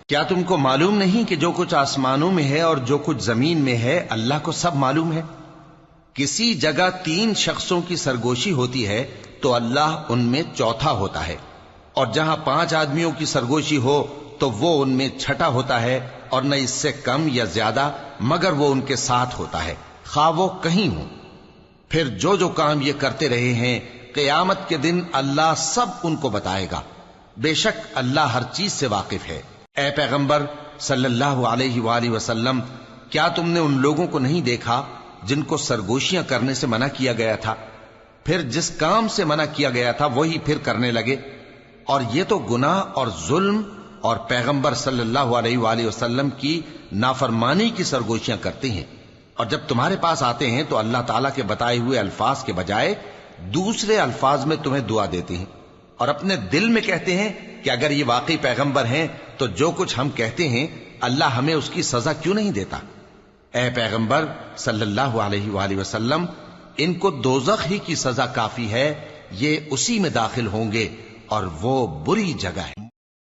کیا تم کو معلوم نہیں کہ جو کچھ آسمانوں میں ہے اور جو کچھ زمین میں ہے اللہ کو سب معلوم ہے؟ کسی جگہ 3 شخصوں کی سرگوشی ہوتی ہے تو اللہ ان میں چوتھا ہوتا ہے، اور جہاں 5 آدمیوں کی سرگوشی ہو تو وہ ان میں چھٹا ہوتا ہے، اور نہ اس سے کم یا زیادہ مگر وہ ان کے ساتھ ہوتا ہے، خواہ وہ کہیں ہوں۔ پھر جو جو کام یہ کرتے رہے ہیں قیامت کے دن اللہ سب ان کو بتائے گا، بے شک اللہ ہر چیز سے واقف ہے۔ اے پیغمبر صلی اللہ علیہ وآلہ وسلم، کیا تم نے ان لوگوں کو نہیں دیکھا جن کو سرگوشیاں کرنے سے منع کیا گیا تھا، پھر جس کام سے منع کیا گیا تھا وہی پھر کرنے لگے؟ اور یہ تو گناہ اور ظلم اور پیغمبر صلی اللہ علیہ وآلہ وسلم کی نافرمانی کی سرگوشیاں کرتے ہیں، اور جب تمہارے پاس آتے ہیں تو اللہ تعالیٰ کے بتائے ہوئے الفاظ کے بجائے دوسرے الفاظ میں تمہیں دعا دیتے ہیں، اور اپنے دل میں کہتے ہیں کہ اگر یہ واقعی پیغمبر ہیں تو جو کچھ ہم کہتے ہیں اللہ ہمیں اس کی سزا کیوں نہیں دیتا؟ اے پیغمبر صلی اللہ علیہ وآلہ وسلم، ان کو دوزخ ہی کی سزا کافی ہے، یہ اسی میں داخل ہوں گے اور وہ بری جگہ ہے۔